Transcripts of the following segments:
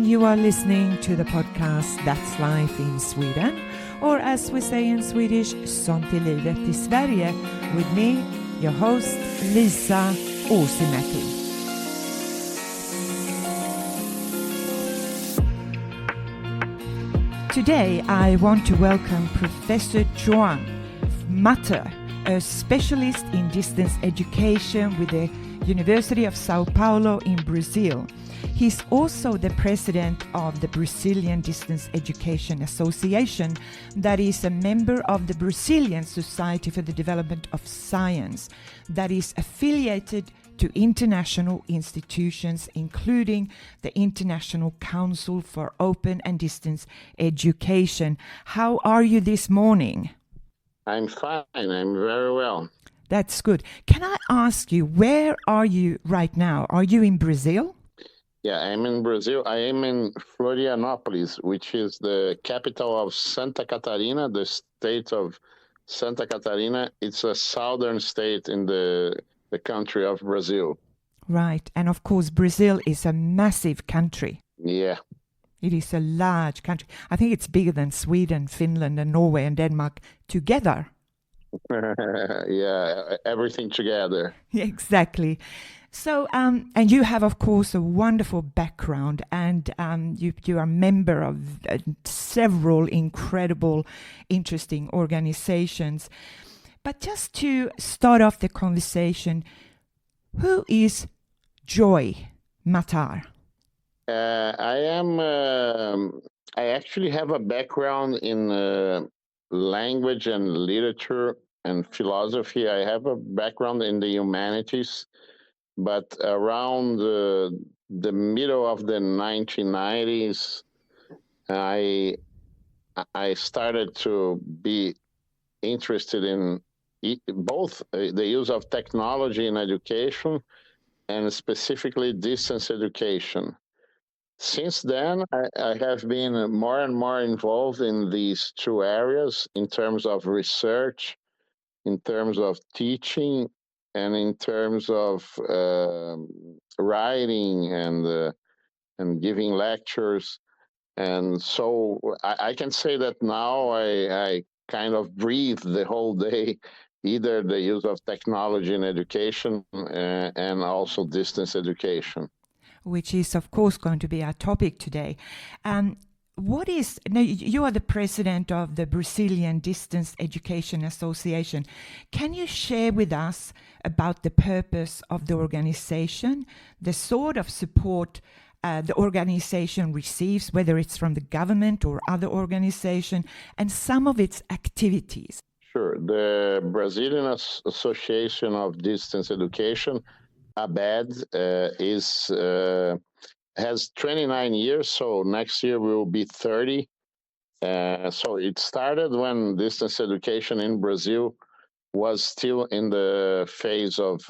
You are listening to the podcast That's Life in Sweden, or as we say in Swedish, Sånt är livet i Sverige, with me, your host, Lisa Åsimäki. Today, I want to welcome Professor João Mattar, a specialist in distance education with the University of Sao Paulo in Brazil. He's also the president of the Brazilian Distance Education Association, that is a member of the Brazilian Society for the Development of Science, that is affiliated to international institutions, including the International Council for Open and Distance Education. How are you this morning? I'm fine. I'm very well. That's good. Can I ask you, where are you right now? Are you in Brazil? Yeah, I'm in Brazil. I am in Florianópolis, which is the capital of Santa Catarina, the state of Santa Catarina. It's a southern state in the country of Brazil. Right. And of course, Brazil is a massive country. Yeah. It is a large country. I think it's bigger than Sweden, Finland, and Norway and Denmark together. Yeah, everything together. Exactly. So, and you have, of course, a wonderful background, and you are a member of several incredible, interesting organizations. But just to start off the conversation, who is João Mattar? I actually have a background in language and literature and philosophy. I have a background in the humanities, but around the middle of the 1990s, I started to be interested in both the use of technology in education and specifically distance education. Since then, I have been more and more involved in these two areas in terms of research, in terms of teaching, and in terms of writing and giving lectures. And so I can say that now I kind of breathe the whole day, either the use of technology in education and also distance education. Which is, of course, going to be our topic today. Now, you are the president of the Brazilian Distance Education Association. Can you share with us about the purpose of the organization, the sort of support the organization receives, whether it's from the government or other organization, and some of its activities? Sure. The Brazilian Association of Distance Education, ABED, has 29 years, so next year will be 30. So it started when distance education in Brazil was still in the phase of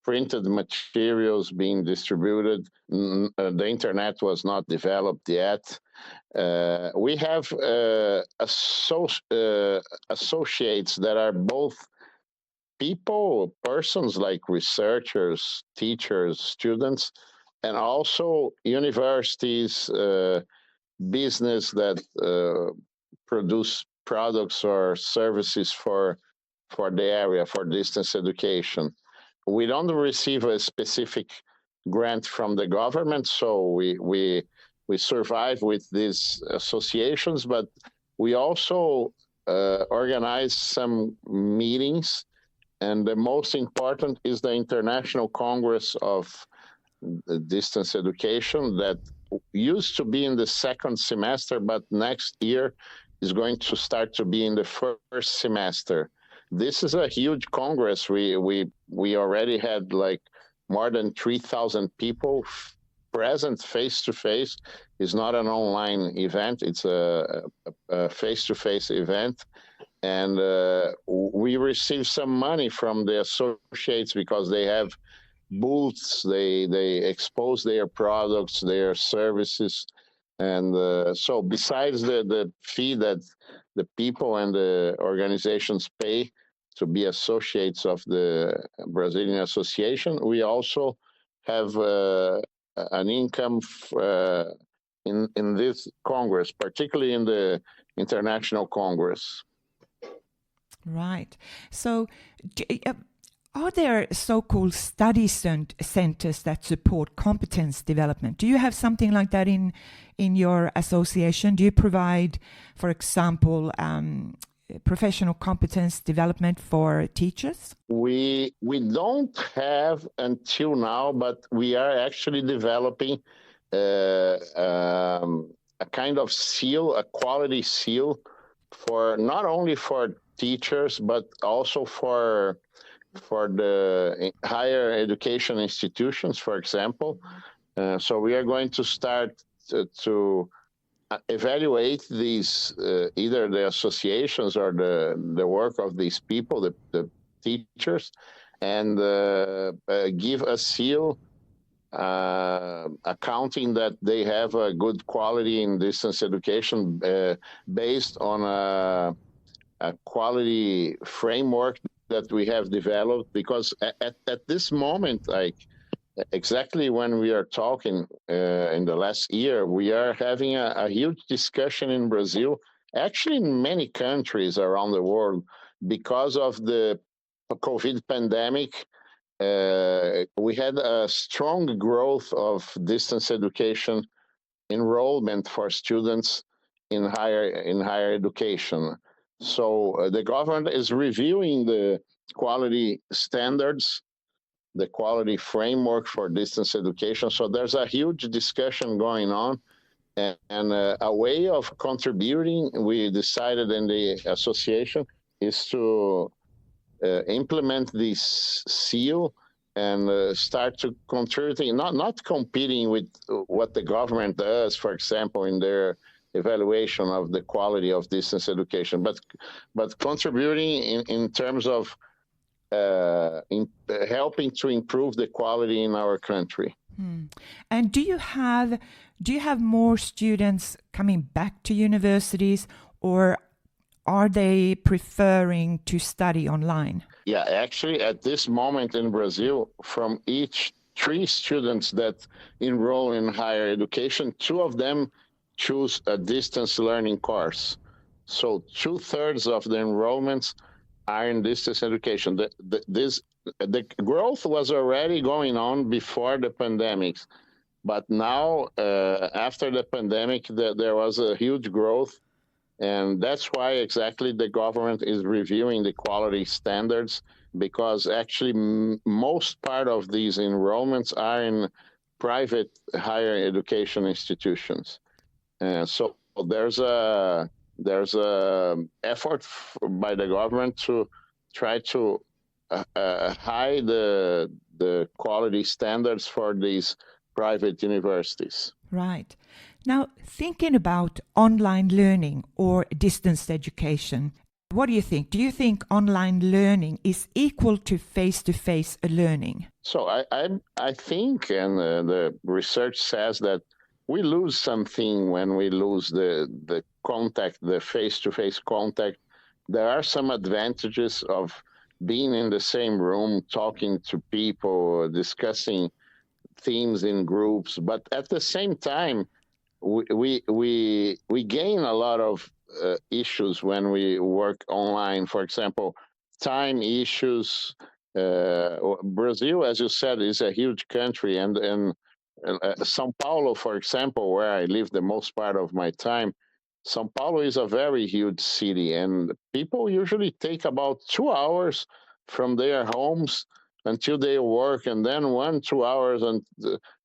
printed materials being distributed. The internet was not developed yet. We have associates that are both persons like researchers, teachers, students, and also universities, business that produce products or services for the area, for distance education. We don't receive a specific grant from the government, so we survive with these associations, but we also organize some meetings, and the most important is the International Congress of Distance Education that used to be in the second semester, but next year is going to start to be in the first semester. This is a huge congress. We already had like more than 3,000 people present face to face. It's not an online event. It's a face-to-face event. And we receive some money from the associates because they have booths, they expose their products, their services. And so besides the fee that the people and the organizations pay to be associates of the Brazilian Association, we also have an income in this Congress, particularly in the International Congress. Right. So, are there so-called study centers that support competence development? Do you have something like that in your association? Do you provide, for example, professional competence development for teachers? We don't have until now, but we are actually developing a kind of seal, a quality seal, for not only for teachers but also for the higher education institutions, for example. So we are going to start to evaluate these, either the associations or the work of these people, the teachers, and give a seal accounting that they have a good quality in distance education based on a quality framework that we have developed. Because at this moment, like exactly when we are talking in the last year, we are having a huge discussion in Brazil, actually in many countries around the world, because of the COVID pandemic. We had a strong growth of distance education enrollment for students in higher education. So the government is reviewing the quality standards, the quality framework for distance education. So there's a huge discussion going on, and a way of contributing, we decided in the association, is to implement this seal and start to contributing, not competing with what the government does, for example, in their evaluation of the quality of distance education, but contributing in terms of helping to improve the quality in our country. And do you have more students coming back to universities, or are they preferring to study online? Yeah, actually, at this moment in Brazil, from each 3 students that enroll in higher education, 2 of them choose a distance learning course. So 2/3 of the enrollments are in distance education. The growth was already going on before the pandemic, but now after the pandemic, there was a huge growth. And that's why exactly the government is reviewing the quality standards, because actually most part of these enrollments are in private higher education institutions. So there's a effort by the government to try to hide the quality standards for these private universities. Right. Now, thinking about online learning or distance education, what do you think? Do you think online learning is equal to face-to-face learning? So I think, and the research says that we lose something when we lose the contact, the face-to-face contact. There are some advantages of being in the same room, talking to people, discussing themes in groups, but at the same time, we gain a lot of issues when we work online. For example, time issues. Brazil, as you said, is a huge country, and São Paulo, for example, where I live the most part of my time, São Paulo is a very huge city, and people usually take about 2 hours from their homes until they work, and then 1-2 hours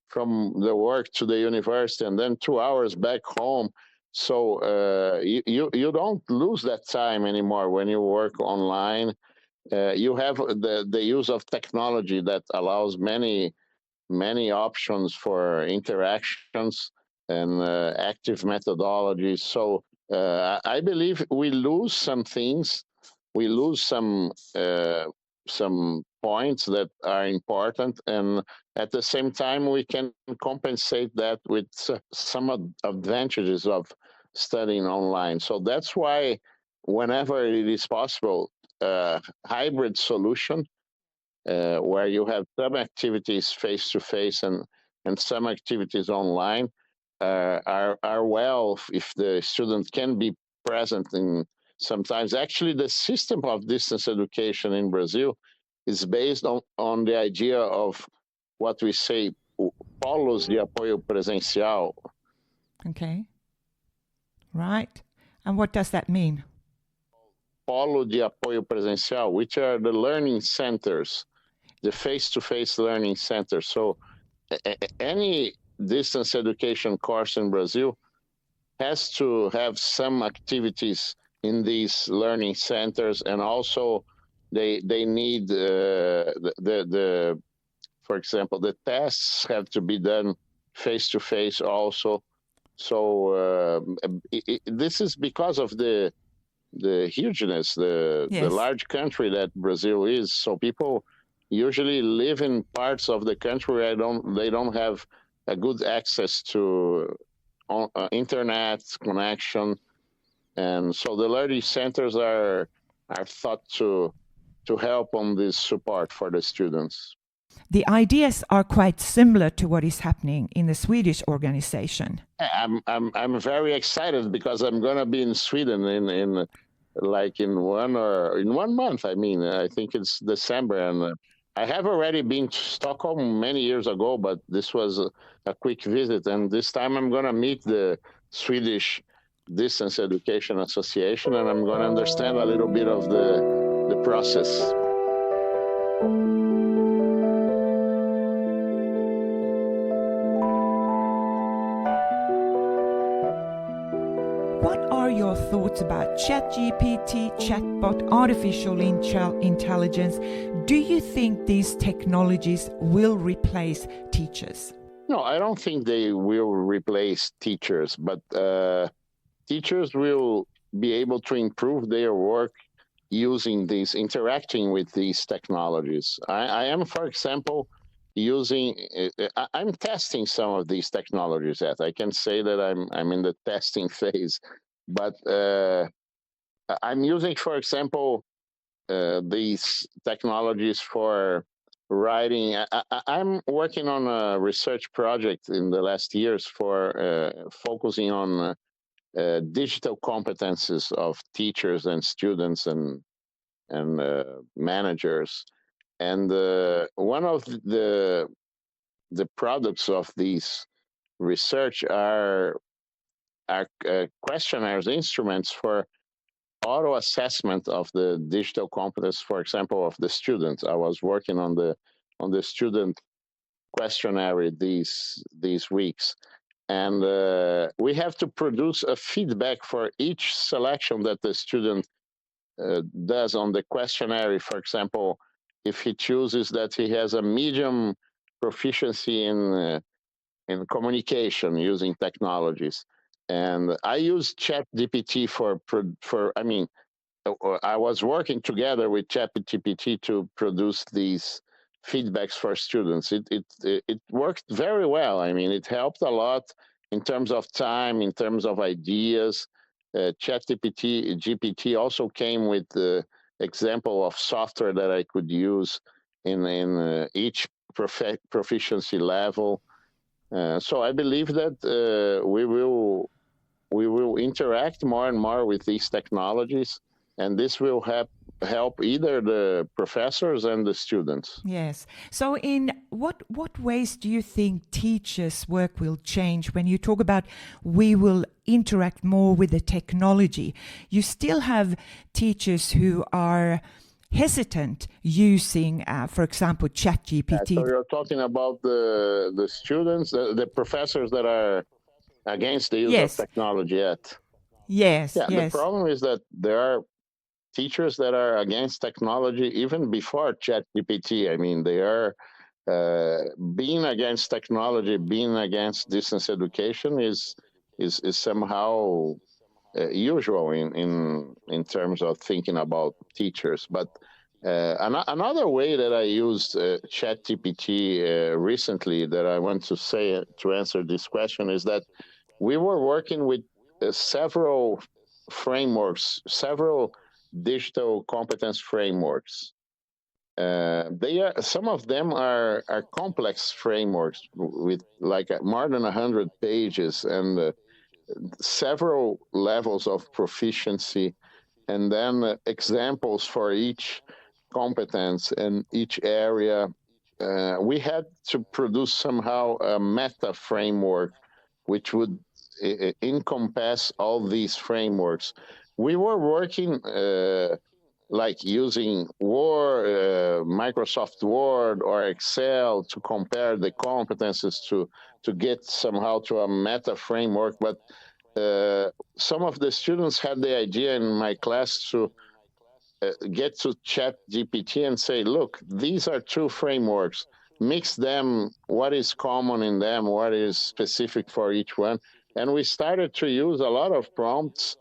from the work to the university, and then 2 hours back home. So you don't lose that time anymore when you work online. You have the use of technology that allows many options for interactions and active methodologies. So I believe we lose some things. We lose some points that are important, and at the same time we can compensate that with some advantages of studying online. So that's why whenever it is possible, hybrid solution where you have some activities face to face and and some activities online are well if the student can be present in sometimes. Actually, the system of distance education in Brazil is based on the idea of what we say polos de apoio presencial. Okay. Right. And what does that mean? Polo de apoio presencial, which are the learning centers, the face-to-face learning centers. So any distance education course in Brazil has to have some activities in these learning centers, and also they need the for example, the tests have to be done face to face also. So this is because of the hugeness, the large country that Brazil is. So people usually live in parts of the country where they don't have a good access to internet connection, and so the learning centers are thought to help on this support for the students. The ideas are quite similar to what is happening in the Swedish organization. I'm very excited because I'm gonna be in Sweden in 1 month. I mean, I think it's December, and I have already been to Stockholm many years ago, but this was a quick visit, and this time I'm gonna meet the Swedish Distance Education Association, and I'm gonna understand a little bit of the process. What are your thoughts about ChatGPT, chatbot, artificial intelligence? Do you think these technologies will replace teachers? No, I don't think they will replace teachers, but teachers will be able to improve their work using interacting with these technologies. I am, for example, I'm testing some of these technologies yet. I can say that I'm in the testing phase, but I'm using, for example, these technologies for writing. I'm working on a research project in the last years for focusing on digital competences of teachers and students and managers. And one of the products of these research are questionnaires, instruments for auto assessment of the digital competence, for example, of the students. I was working on the student questionnaire these weeks, and we have to produce a feedback for each selection that the student does on the questionnaire. For example, if he chooses that he has a medium proficiency in communication using technologies, and I use ChatGPT I was working together with ChatGPT to produce these feedbacks for students. It worked very well. I mean, it helped a lot in terms of time, in terms of ideas. GPT also came with the example of software that I could use in each proficiency level. So I believe that we will interact more and more with these technologies, and this will help either the professors and the students. Yes. So in what ways do you think teachers' work will change when you talk about we will interact more with the technology? You still have teachers who are hesitant using, for example, ChatGPT. So you're talking about the students, the professors that are against the use of technology yet? Yes, yeah, yes. The problem is that there are teachers that are against technology even before ChatGPT. I mean, they are being against technology, being against distance education is somehow usual in terms of thinking about teachers. But another way that I used ChatGPT recently that I want to say to answer this question is that we were working with several frameworks, several digital competence frameworks. Some of them are complex frameworks with like more than 100 pages and several levels of proficiency, and then examples for each competence and each area. We had to produce somehow a meta framework which would encompass all these frameworks. We were working like using Word, Microsoft Word or Excel to compare the competences to get somehow to a meta framework. But some of the students had the idea in my class to get to Chat GPT and say, look, these are two frameworks. Mix them, what is common in them, what is specific for each one. And we started to use a lot of prompts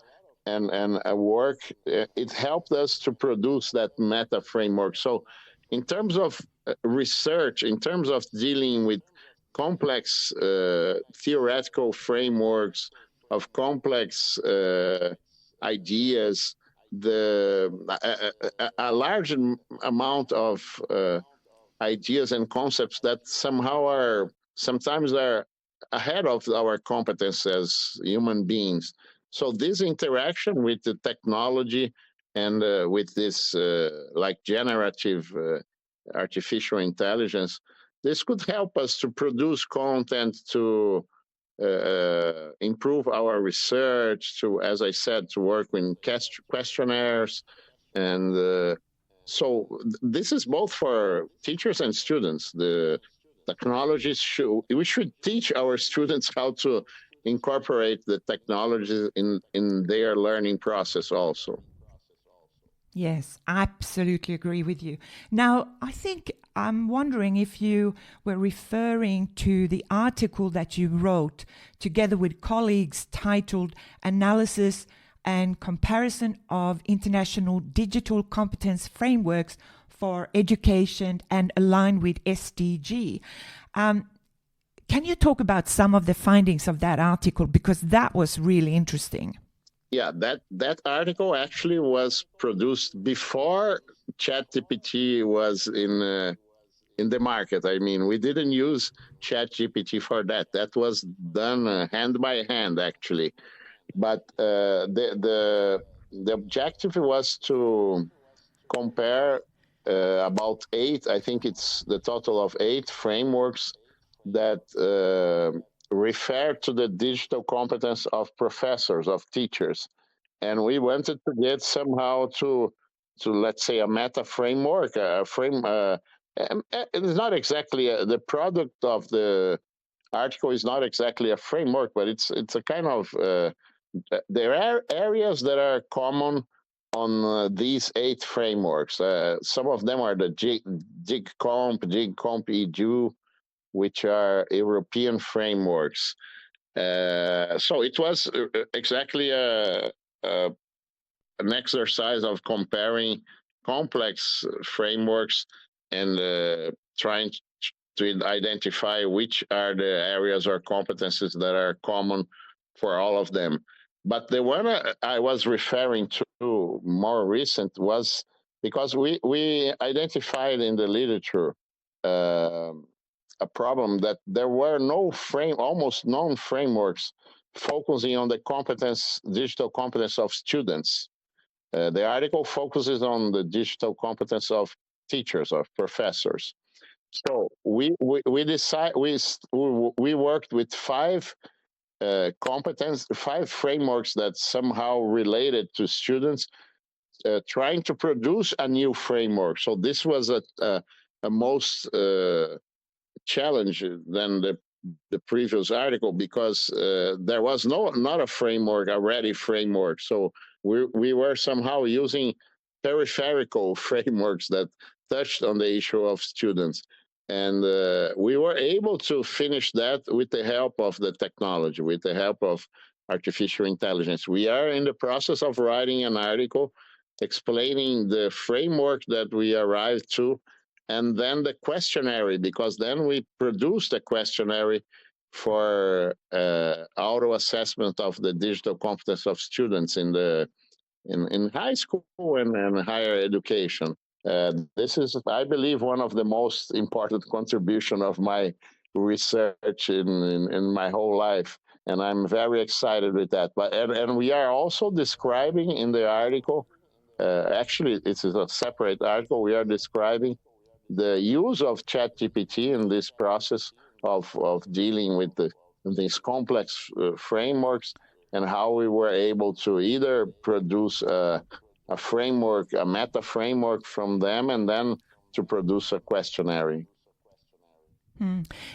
and work. It helped us to produce that meta framework. So in terms of research, in terms of dealing with complex theoretical frameworks of complex ideas, a large amount of ideas and concepts that sometimes are ahead of our competence as human beings. So this interaction with the technology and with this like generative artificial intelligence, this could help us to produce content, to improve our research, to, as I said, to work with questionnaires. And so this is both for teachers and students. The technologies we should teach our students how to incorporate the technologies in their learning process also. Yes, I absolutely agree with you. Now, I think I'm wondering if you were referring to the article that you wrote together with colleagues titled Analysis and Comparison of International Digital Competence Frameworks for Education and Aligned with SDG. Can you talk about some of the findings of that article? Because that was really interesting. Yeah, that article actually was produced before ChatGPT was in the market. I mean, we didn't use ChatGPT for that. That was done hand by hand, actually. But the objective was to compare about 8. I think it's the total of 8 frameworks that refer to the digital competence of professors, of teachers. And we wanted to get somehow to let's say, a meta framework, a frame. It's not exactly the product of the article is not exactly a framework, but it's a kind of there are areas that are common on these 8 frameworks. Some of them are the DIGCOMP, EDU, which are European frameworks. So it was exactly an exercise of comparing complex frameworks and trying to identify which are the areas or competencies that are common for all of them. But the one I was referring to more recent was because we identified in the literature a problem that there were almost no frameworks focusing on the digital competence of students. The article focuses on the digital competence of teachers, of professors. So we worked with 5 5 frameworks that somehow related to students, trying to produce a new framework. So this was a most challenge than the previous article, because there was not a ready framework. So we were somehow using peripheral frameworks that touched on the issue of students. And we were able to finish that with the help of the technology, with the help of artificial intelligence. We are in the process of writing an article explaining the framework that we arrived to, and then the questionnaire, because then we produced a questionnaire for auto assessment of the digital competence of students in high school and higher education. This is, I believe, one of the most important contribution of my research in my whole life, and I'm very excited with that. But and we are also describing in the article. Actually, this is a separate article. We are describing the use of ChatGPT in this process of dealing with these complex frameworks, and how we were able to either produce a framework, a meta framework from them, and then to produce a questionnaire.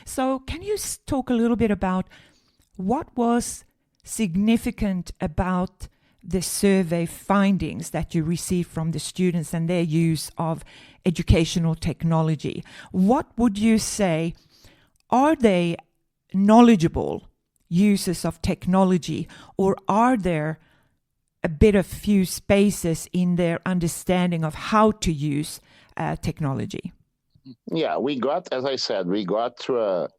So, can you talk a little bit about what was significant about the survey findings that you received from the students and their use of educational technology? What would you say, are they knowledgeable users of technology, or are there a bit of few spaces in their understanding of how to use technology? Yeah, we got, as I said, we got to a,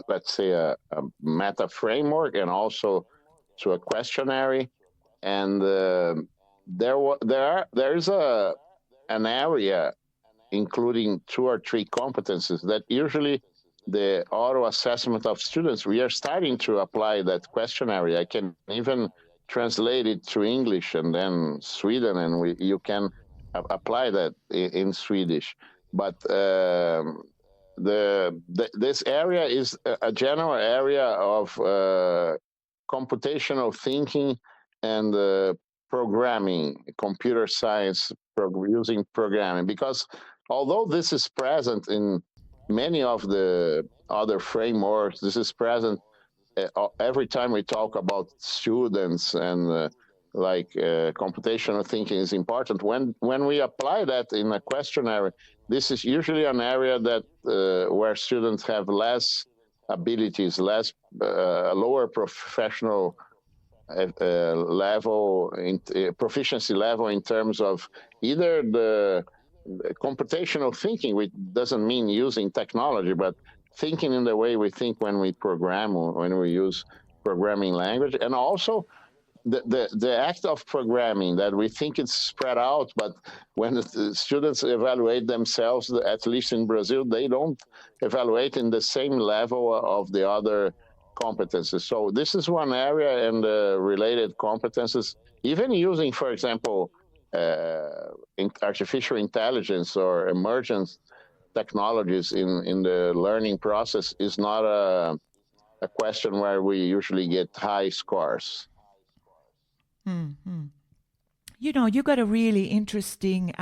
let's say, a meta framework, and also to a questionnaire. And there's an area including 2 or 3 competencies that usually the auto assessment of students, we are starting to apply that questionnaire. I can even translate it to English and then Sweden, and you can apply that in Swedish. But this area is a general area of computational thinking and programming, computer science, using programming, because although this is present in many of the other frameworks, this is present every time we talk about students, and computational thinking is important. When we apply that in a questionnaire, this is usually an area that where students have less abilities, lower professional level, proficiency level in terms of either the computational thinking, which doesn't mean using technology, but thinking in the way we think when we program or when we use programming language, and also the act of programming, that we think it's spread out, but when the students evaluate themselves, at least in Brazil, they don't evaluate in the same level of the other competencies. So this is one area, and related competencies, even using, for example, artificial intelligence or emergent technologies in the learning process, is not a question where we usually get high scores. Mm-hmm. You know, you got a really interesting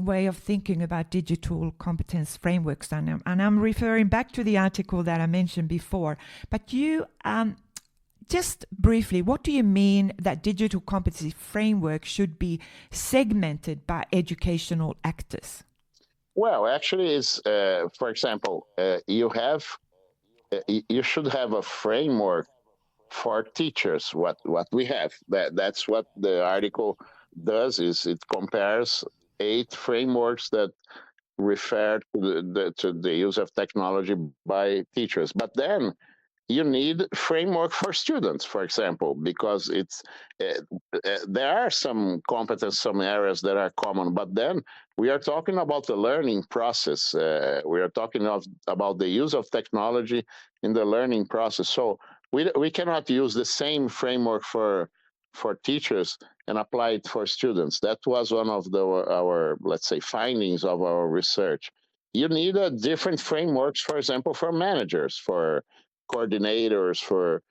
way of thinking about digital competence frameworks, and I'm referring back to the article that I mentioned before. But you, just briefly, what do you mean that digital competency framework should be segmented by educational actors? Well, actually, it's for example, you should have a framework for teachers. What we have, that's what the article does, is it compares 8 frameworks that refer to the use of technology by teachers. But then you need framework for students, for example, because it's there are some competence, some areas that are common, but then we are talking about the learning process. We are talking about the use of technology in the learning process. So we cannot use the same framework for teachers and apply it for students. That was one of our, let's say, findings of our research. You need a different frameworks, for example, for managers, for coordinators, for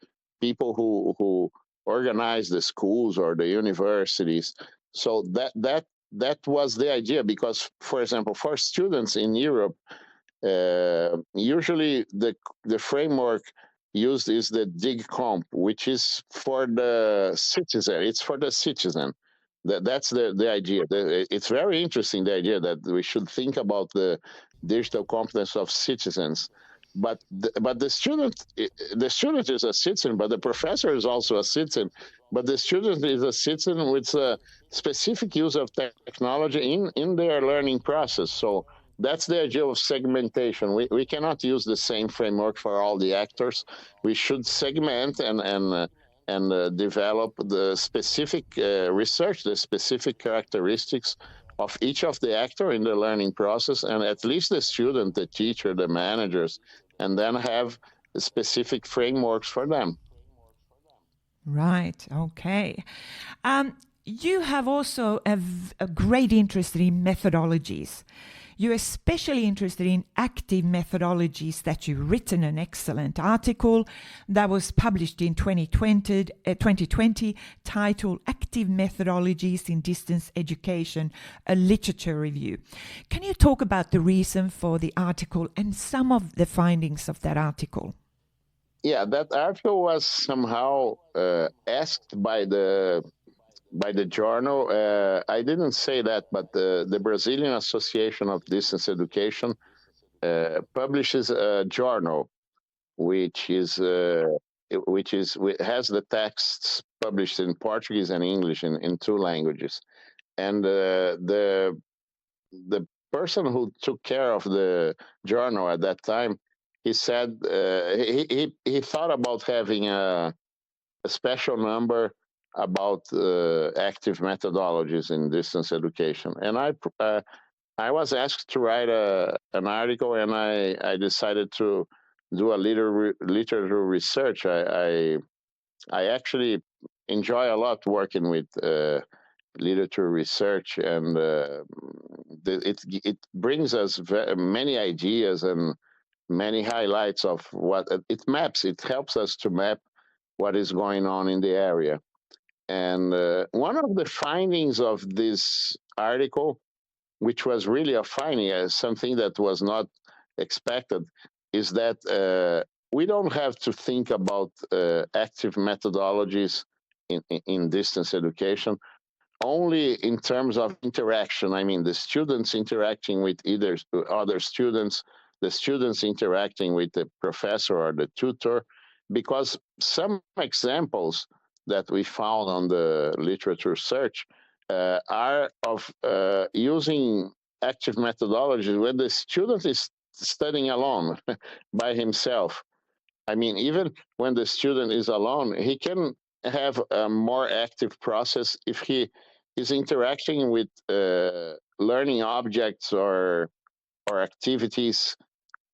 people who organize the schools or the universities. So that was the idea, because, for example, for students in Europe, usually the framework used is the DIGCOMP, which is for the citizen. It's for the citizen. That's the idea. It's very interesting, the idea that we should think about the digital competence of citizens. But the student is a citizen, but the professor is also a citizen. But the student is a citizen with a specific use of technology in their learning process. So that's the idea of segmentation. We cannot use the same framework for all the actors. We should segment and and develop the specific research, the specific characteristics of each of the actor in the learning process, and at least the student, the teacher, the managers, and then have specific frameworks for them. Right. Okay. You have also a great interest in methodologies. You're especially interested in active methodologies that you've written an excellent article that was published in 2020 titled Active Methodologies in Distance Education, a literature review. Can you talk about the reason for the article and some of the findings of that article? Yeah, that article was somehow asked by the journal. I didn't say that, but the Brazilian Association of Distance Education publishes a journal, which has the texts published in Portuguese and English in two languages. And the person who took care of the journal at that time, he said he thought about having a special number about active methodologies in distance education. And I was asked to write an article, and I decided to do a literature research. I actually enjoy a lot working with literature research, and it brings us many ideas and many highlights of what it maps. It helps us to map what is going on in the area. And one of the findings of this article, which was really a finding, something that was not expected, is that we don't have to think about active methodologies in distance education only in terms of interaction. I mean, the students interacting with either other students, the students interacting with the professor or the tutor, because some examples that we found on the literature search are of using active methodologies when the student is studying alone by himself. I mean, even when the student is alone, he can have a more active process if he is interacting with learning objects or activities,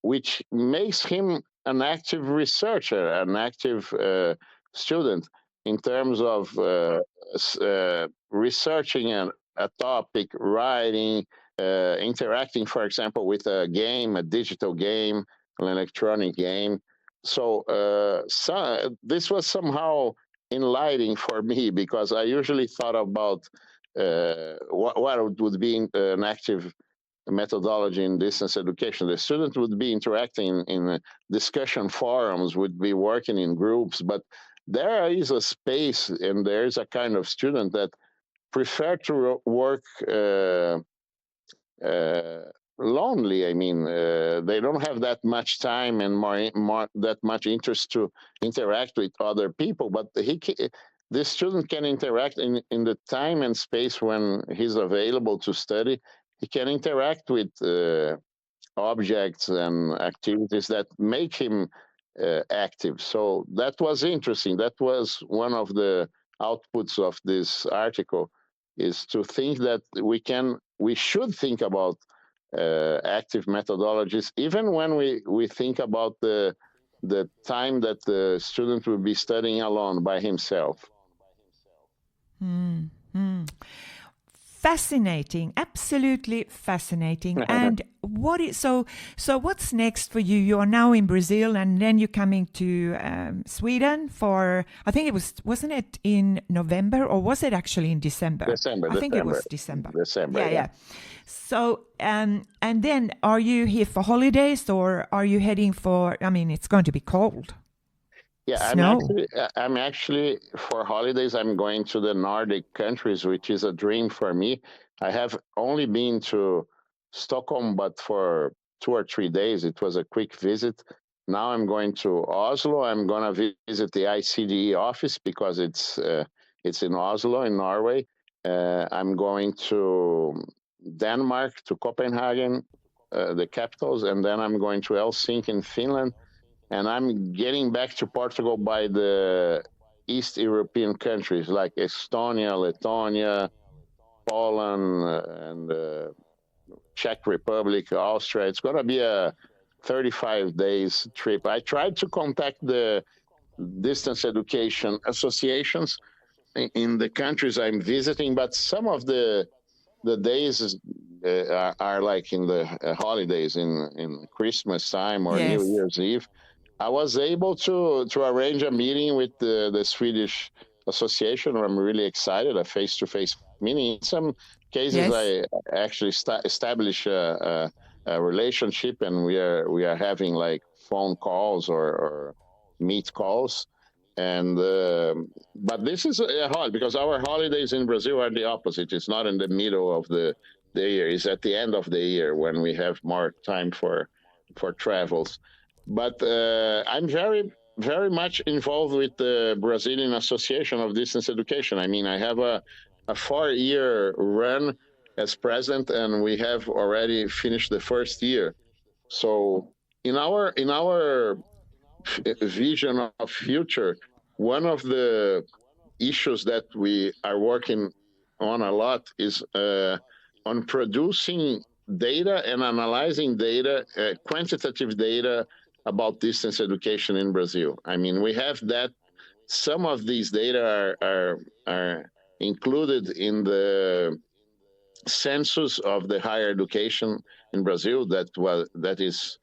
which makes him an active researcher, an active student in terms of researching a topic, writing, interacting, for example, with a game, a digital game, an electronic game. So this was somehow enlightening for me, because I usually thought about what would be an active methodology in distance education. The student would be interacting in discussion forums, would be working in groups, but there is a space and there is a kind of student that prefer to work lonely. I mean, they don't have that much time and more that much interest to interact with other people, but this student can interact in the time and space when he's available to study. He can interact with objects and activities that make him active. So that was interesting. That was one of the outputs of this article, is to think that we should think about active methodologies, even when we think about the time that the student will be studying alone by himself. Mm-hmm. Fascinating, absolutely fascinating. And so what's next for you? You are now in Brazil, and then you're coming to Sweden for, I think wasn't it in November, or was it actually in December? I think it was December. Yeah. So, and then are you here for holidays, or are you heading for, I mean, it's going to be cold. Yeah, I'm actually for holidays, I'm going to the Nordic countries, which is a dream for me. I have only been to Stockholm, but for 2 or 3 days. It was a quick visit. Now I'm going to Oslo. I'm going to visit the ICDE office because it's in Oslo, in Norway. I'm going to Denmark, to Copenhagen, the capitals, and then I'm going to Helsinki in Finland. And I'm getting back to Portugal by the East European countries like Estonia, Lithuania, Poland, and Czech Republic, Austria. It's going to be a 35 days trip. I tried to contact the distance education associations in the countries I'm visiting, but some of the days are like in the holidays, in Christmas time or Yes. New Year's Eve. I was able to arrange a meeting with the Swedish association. I'm really excited, a face-to-face meeting. In some cases, Yes. I actually establish a relationship, and we are having like phone calls or meet calls. And but this is hard because our holidays in Brazil are the opposite. It's not in the middle of the year. It's at the end of the year when we have more time for travels. But I'm very much involved with the Brazilian Association of Distance Education. I mean, I have a 4-year run as president, and we have already finished the first year. So in our vision of future, one of the issues that we are working on a lot is on producing data and analyzing data, quantitative data about distance education in Brazil. I mean, we have that. Some of these data are included in the census of the higher education in Brazil that is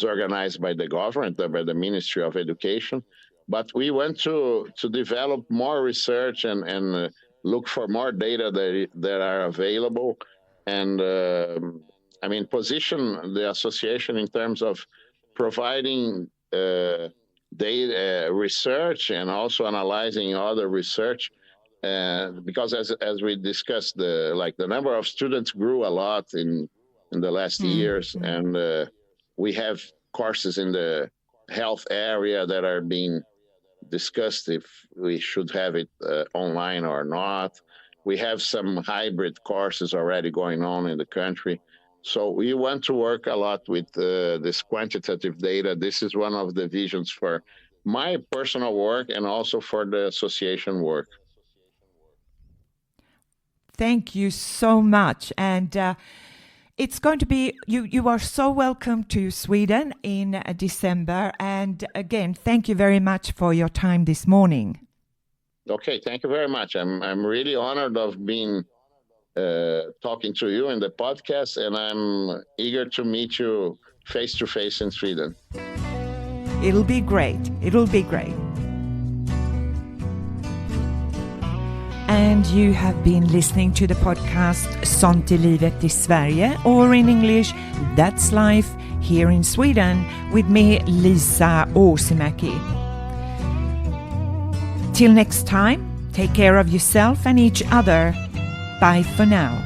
organized by the government, by the Ministry of Education. But we want to develop more research and look for more data that are available, and I mean, position the association in terms of providing data research and also analyzing other research. Because as we discussed, the number of students grew a lot in the last years, and we have courses in the health area that are being discussed if we should have it online or not. We have some hybrid courses already going on in the country. So we want to work a lot with this quantitative data. This is one of the visions for my personal work and also for the association work. Thank you so much. And it's going to be, you are so welcome to Sweden in December. And again, thank you very much for your time this morning. Okay, thank you very much. I'm really honored of being talking to you in the podcast, and I'm eager to meet you face to face in Sweden. It'll be great. It'll be great. And you have been listening to the podcast Sånt är livet i Sverige, or in English, That's Life here in Sweden, with me, Lisa Åsimäki. Till next time, take care of yourself and each other. Bye for now.